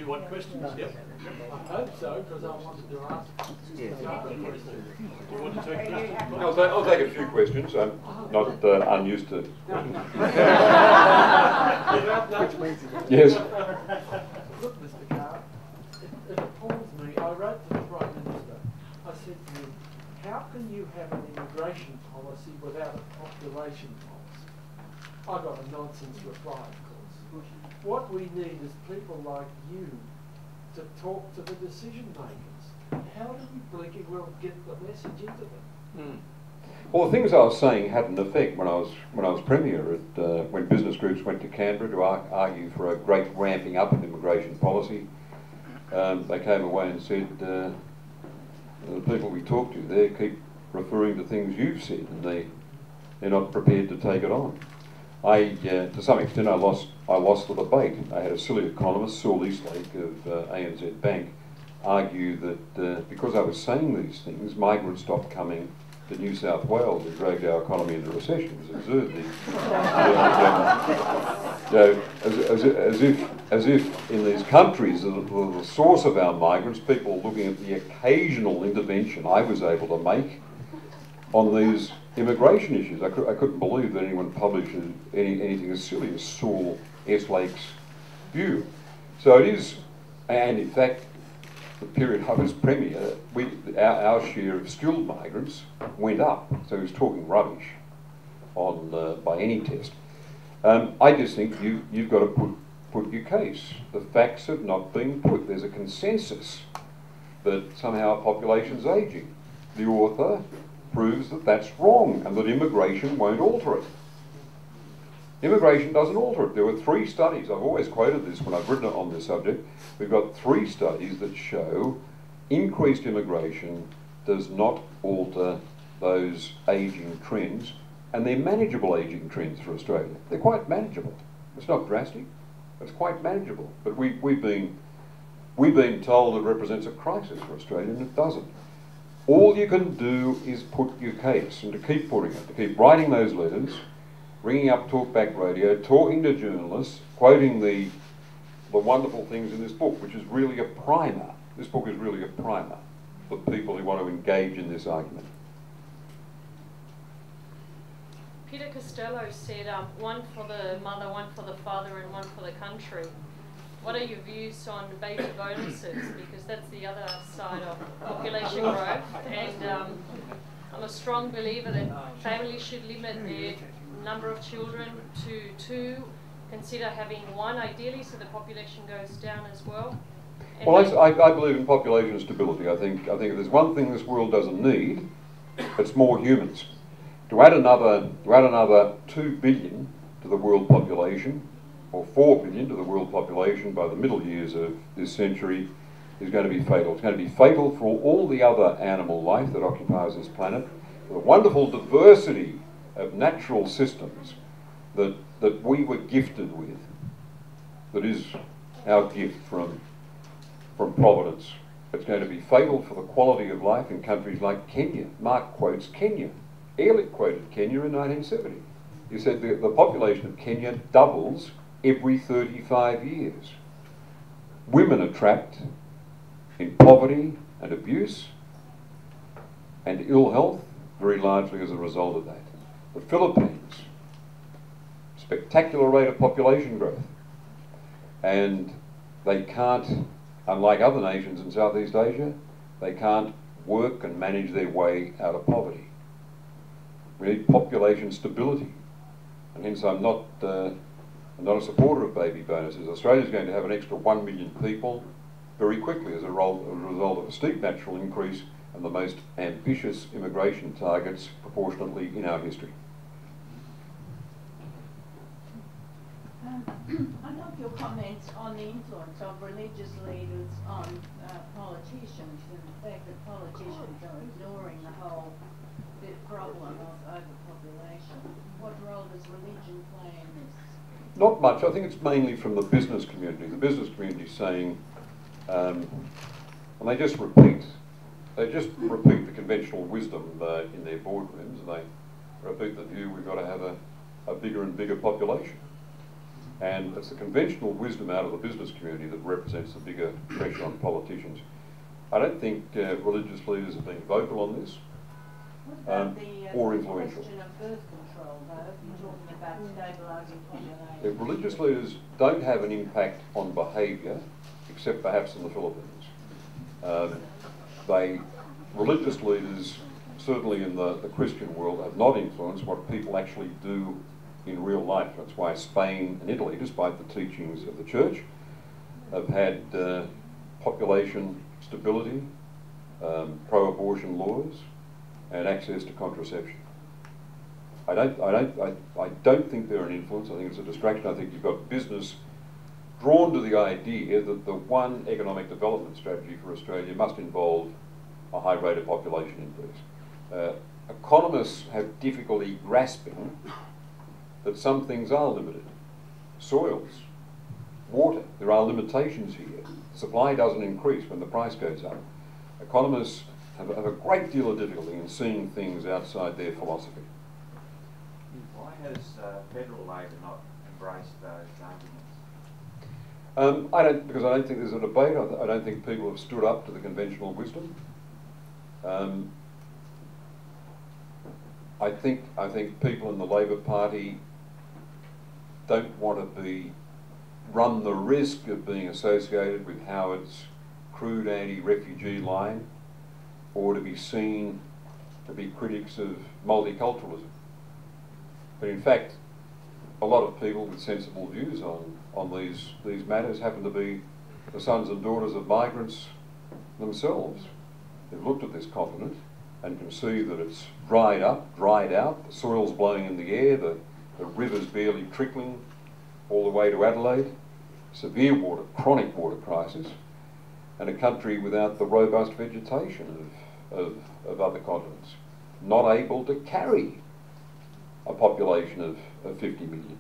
you want questions? Yep. I hope so, because I wanted to ask. You want to take questions? I'll take a few questions. I'm not unused to. Yes. Look, Mr. Carr, it appalls me. I wrote to the Prime Minister. I said to him, how can you have an immigration policy without a population policy? I got a nonsense reply, of course. What we need is people like you to talk to the decision makers. How do we blinking well get the message into them? Well, the things I was saying had an effect when I was Premier. When business groups went to Canberra to argue for a great ramping up of immigration policy, they came away and said, the people we talk to there keep referring to things you've said, and they're not prepared to take it on. To some extent, I lost the debate. I had a silly economist, Saul Eastlake of ANZ Bank, argue that because I was saying these things, migrants stopped coming to New South Wales and dragged our economy into recession. It was absurd. As if in these countries, the source of our migrants, people looking at the occasional intervention I was able to make on these immigration issues. I couldn't believe that anyone published anything as silly as Saul Eastlake's view. So it is, and in fact, the period I was Premier, our share of skilled migrants went up. So he was talking rubbish by any test. I just think you've got to put your case. The facts have not been put. There's a consensus that somehow our population's ageing. The author proves that that's wrong and that immigration won't alter it. Immigration doesn't alter it. There were 3 studies, I've always quoted this when I've written on this subject, we've got 3 studies that show increased immigration does not alter those ageing trends, and they're manageable ageing trends for Australia. They're quite manageable. It's not drastic, it's quite manageable. But we've been told it represents a crisis for Australia, and it doesn't. All you can do is put your case, and to keep putting it, to keep writing those letters, ringing up talkback radio, talking to journalists, quoting the wonderful things in this book, which is really a primer. This book is really a primer for people who want to engage in this argument. Peter Costello said, one for the mother, one for the father, and one for the country. What are your views on baby bonuses? Because that's the other side of population growth, and I'm a strong believer that families should limit their number of children to 2, consider having 1 ideally so the population goes down as well. And well, I believe in population stability. I think if there's one thing this world doesn't need, it's more humans. To add another 2 billion to the world population, or 4 billion to the world population by the middle years of this century is going to be fatal. It's going to be fatal for all the other animal life that occupies this planet, for the wonderful diversity of natural systems that we were gifted with, that is our gift from Providence. It's going to be fatal for the quality of life in countries like Kenya. Mark quotes Kenya. Ehrlich quoted Kenya in 1970. He said the population of Kenya doubles every 35 years. Women are trapped in poverty and abuse and ill health, very largely as a result of that. The Philippines, spectacular rate of population growth, and they can't, unlike other nations in Southeast Asia, they can't work and manage their way out of poverty. We need population stability, and hence I'm not a supporter of baby bonuses. Australia's going to have an extra 1 million people very quickly as a result of a steep natural increase and the most ambitious immigration targets proportionately in our history. I love your comments on the influence of religious leaders on politicians and the fact that politicians are ignoring the whole problem of overpopulation. What role does religion play in this? Not much. I think it's mainly from the business community. The business community is saying, and they just repeat the conventional wisdom in their boardrooms, and they repeat the view we've got to have a bigger and bigger population. And it's the conventional wisdom out of the business community that represents the bigger pressure on politicians. I don't think religious leaders have been vocal on this, What about or the influential. question of birth control, though? You're talking about stabilising population. If religious leaders don't have an impact on behaviour, except perhaps in the Philippines, religious leaders, certainly in the Christian world, have not influenced what people actually do in real life. That's why Spain and Italy, despite the teachings of the church, have had population stability, pro-abortion laws, and access to contraception. I don't think they're an influence. I think it's a distraction. I think you've got business drawn to the idea that the one economic development strategy for Australia must involve a high rate of population increase. Economists have difficulty grasping that some things are limited. Soils, water, there are limitations here. Supply doesn't increase when the price goes up. Economists have a great deal of difficulty in seeing things outside their philosophy. Why has federal Labor not embraced those arguments? Because I don't think there's a debate. I don't think people have stood up to the conventional wisdom. I think people in the Labor Party don't want to run the risk of being associated with Howard's crude anti-refugee line, or to be seen to be critics of multiculturalism. But in fact, a lot of people with sensible views on these matters happen to be the sons and daughters of migrants themselves. They've looked at this continent and can see that it's dried out, the soil's blowing in the air, the river's barely trickling all the way to Adelaide, severe chronic water crisis, and a country without the robust vegetation of other continents, not able to carry a population of 50 million.